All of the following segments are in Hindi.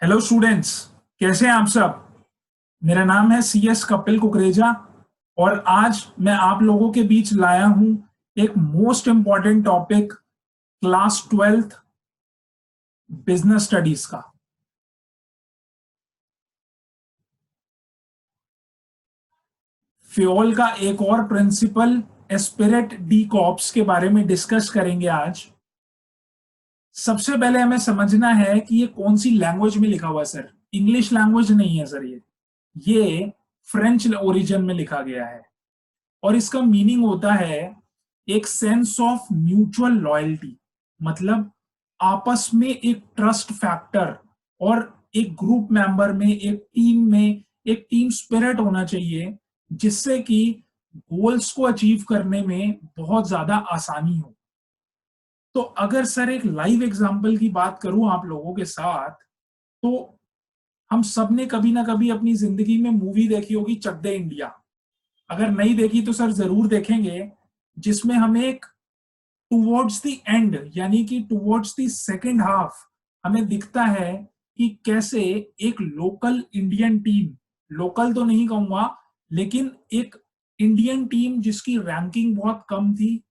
हेलो स्टूडेंट्स, कैसे हैं आप सब। मेरा नाम है CS कपिल कुकरेजा और आज मैं आप लोगों के बीच लाया हूं एक most important topic, class 12th business studies का। फ्योल का एक और प्रिंसिपल एस्पिरेट डी कॉर्प्स के बारे में डिस्कस करेंगे आज। सबसे पहले हमें समझना है कि ये कौन सी लैंग्वेज में लिखा हुआ है सर। इंग्लिश लैंग्वेज नहीं है सर, ये फ्रेंच ओरिजिन में लिखा गया है और इसका मीनिंग होता है एक सेंस ऑफ म्यूचुअल लॉयल्टी। मतलब आपस में एक ट्रस्ट फैक्टर और एक ग्रुप मेंबर में, एक टीम स्पिरिट होना चाहिए जिससे कि गोल्स को अचीव करने में बहुत ज्यादा आसानी हो। तो अगर सर एक लाइव एग्जांपल की बात करूं आप लोगों के साथ, तो हम सब ने कभी ना कभी अपनी जिंदगी में मूवी देखी होगी चक दे इंडिया। अगर नहीं देखी तो सर जरूर देखेंगे, जिसमें हमें एक टुवर्ड्स द एंड यानी कि टुवर्ड्स द सेकेंड हाफ हमें दिखता है कि कैसे एक लोकल इंडियन टीम, लोकल तो नहीं कहूंगा लेकिन एक इंडियन टीम जिसकी रैंकिंग बहुत कम थी,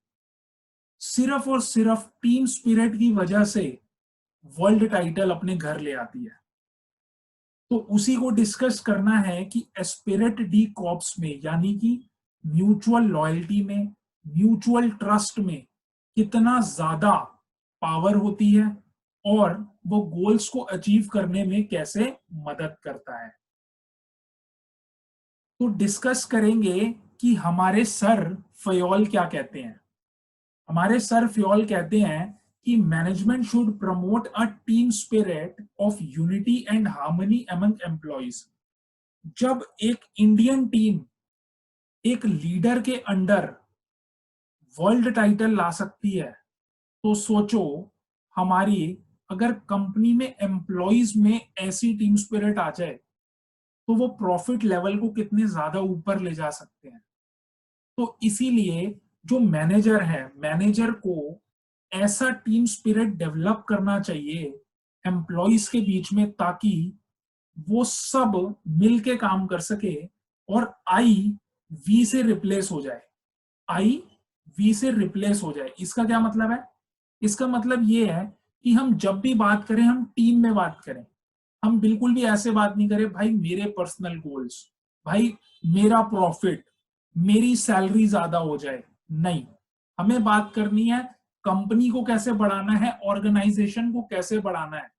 सिर्फ और सिर्फ टीम स्पिरिट की वजह से वर्ल्ड टाइटल अपने घर ले आती है। तो उसी को डिस्कस करना है कि एस्पिरिट डी कॉर्प्स में यानी कि म्यूचुअल लॉयल्टी में, म्यूचुअल ट्रस्ट में कितना ज्यादा पावर होती है और वो गोल्स को अचीव करने में कैसे मदद करता है। तो डिस्कस करेंगे कि हमारे सर फयोल क्या कहते हैं। हमारे सर फ्योल कहते हैं कि management should promote a team spirit of unity and harmony among employees. जब एक इंडियन टीम एक लीडर के अंडर वर्ल्ड टाइटल ला सकती है, तो सोचो हमारी अगर कंपनी में एम्प्लॉइज में ऐसी टीम स्पिरिट आ जाए तो वो प्रॉफिट लेवल को कितने ज्यादा ऊपर ले जा सकते हैं। तो इसीलिए जो मैनेजर है, मैनेजर को ऐसा टीम स्पिरिट डेवलप करना चाहिए एम्प्लॉइज के बीच में, ताकि वो सब मिलके काम कर सके और आई वी से रिप्लेस हो जाए। आई वी से रिप्लेस हो जाए, इसका क्या मतलब है? इसका मतलब ये है कि हम जब भी बात करें हम टीम में बात करें। हम बिल्कुल भी ऐसे बात नहीं करें भाई मेरे पर्सनल गोल्स, भाई मेरा प्रॉफिट, मेरी सैलरी ज्यादा हो जाए। नहीं, हमें बात करनी है कंपनी को कैसे बढ़ाना है, ऑर्गेनाइजेशन को कैसे बढ़ाना है।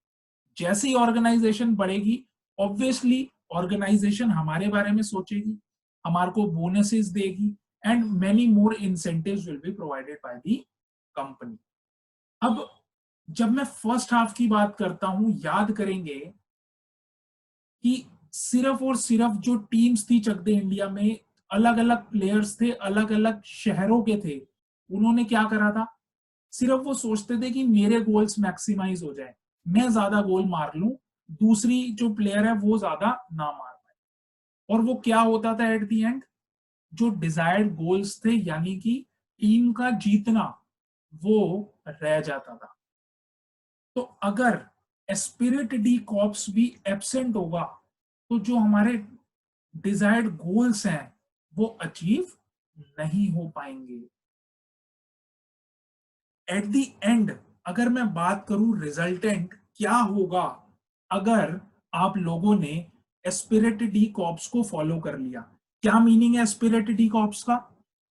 जैसे ही ऑर्गेनाइजेशन बढ़ेगी, ऑब्वियसली ऑर्गेनाइजेशन हमारे बारे में सोचेगी, हमारे को बोनसेस देगी and many more incentives will be provided by the company. अब जब मैं फर्स्ट हाफ की बात करता हूं, याद करेंगे कि सिर्फ और सिर्फ जो टीम्स थी चक दे इंडिया में, अलग अलग प्लेयर्स थे, अलग अलग शहरों के थे। उन्होंने क्या करा था? सिर्फ वो सोचते थे कि मेरे गोल्स मैक्सिमाइज हो जाए, मैं ज्यादा गोल मार लूं, दूसरी जो प्लेयर है वो ज्यादा ना मार पाए। और वो क्या होता था एट दी एंड? जो डिजायर्ड गोल्स थे यानी कि टीम का जीतना, वो रह जाता था। तो अगर एस्पिरिट डी कॉर्प्स भी एब्सेंट होगा तो जो हमारे डिजायर्ड गोल्स हैं वो अचीव नहीं हो पाएंगे। एट द एंड अगर मैं बात करूं रिजल्टेंट क्या होगा अगर आप लोगों ने एस्पिरिट डी कॉर्प्स को फॉलो कर लिया। क्या मीनिंग है एस्पिरिट डी कॉर्प्स का?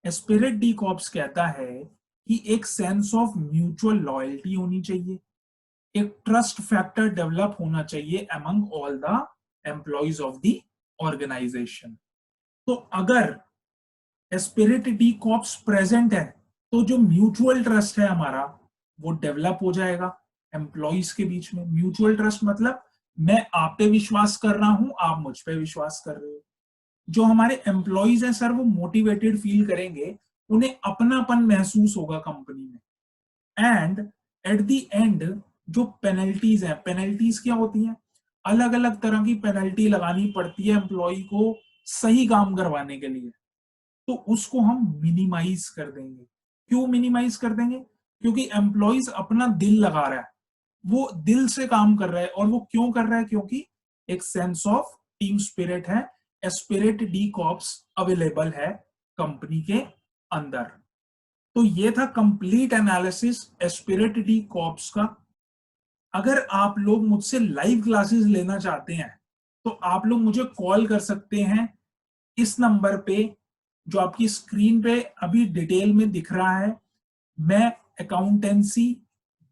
एस्पिरिट डी कॉर्प्स कहता है कि एक सेंस ऑफ म्यूचुअल लॉयल्टी होनी चाहिए, एक ट्रस्ट फैक्टर डेवलप होना चाहिए among all the employees of the organisation. तो अगर एस्पिरिट डी कॉर्प्स प्रेजेंट है तो जो म्यूचुअल ट्रस्ट है हमारा वो डेवलप हो जाएगा एम्प्लॉइज के बीच में। म्यूचुअल ट्रस्ट मतलब मैं आप पे विश्वास कर रहा हूं, आप मुझ पे विश्वास कर रहे हो। जो हमारे एम्प्लॉइज हैं सर वो मोटिवेटेड फील करेंगे, उन्हें अपनापन महसूस होगा कंपनी में। एंड एट द एंड जो पेनल्टीज हैं, पेनल्टीज क्या होती हैं? अलग अलग तरह की पेनल्टी लगानी पड़ती है एम्प्लॉय को सही काम करवाने के लिए, तो उसको हम मिनिमाइज कर देंगे। क्यों मिनिमाइज कर देंगे? क्योंकि एम्प्लॉइज अपना दिल लगा रहा है, वो दिल से काम कर रहा है, और वो क्यों कर रहा है? क्योंकि एक सेंस ऑफ टीम स्पिरिट है, एस्पिरिट डी कॉप्स अवेलेबल है कंपनी के अंदर। तो ये था complete analysis Spirit D cops का। अगर आप लोग मुझसे लाइव क्लासेस लेना चाहते हैं तो आप लोग मुझे कॉल कर सकते हैं इस नंबर पे जो आपकी स्क्रीन पे अभी डिटेल में दिख रहा है। मैं accountancy,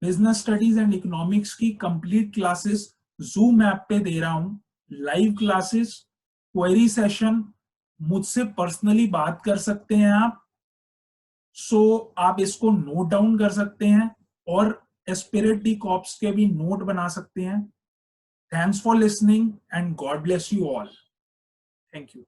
business studies and economics की कंप्लीट क्लासेस जूम ऐप पे दे रहा हूं, लाइव क्लासेस, क्वेरी सेशन, मुझसे पर्सनली बात कर सकते हैं आप। सो आप इसको नोट डाउन कर सकते हैं और एस्पिरिट डी कॉप्स के भी नोट बना सकते हैं। Thanks for listening and God bless you all. Thank you.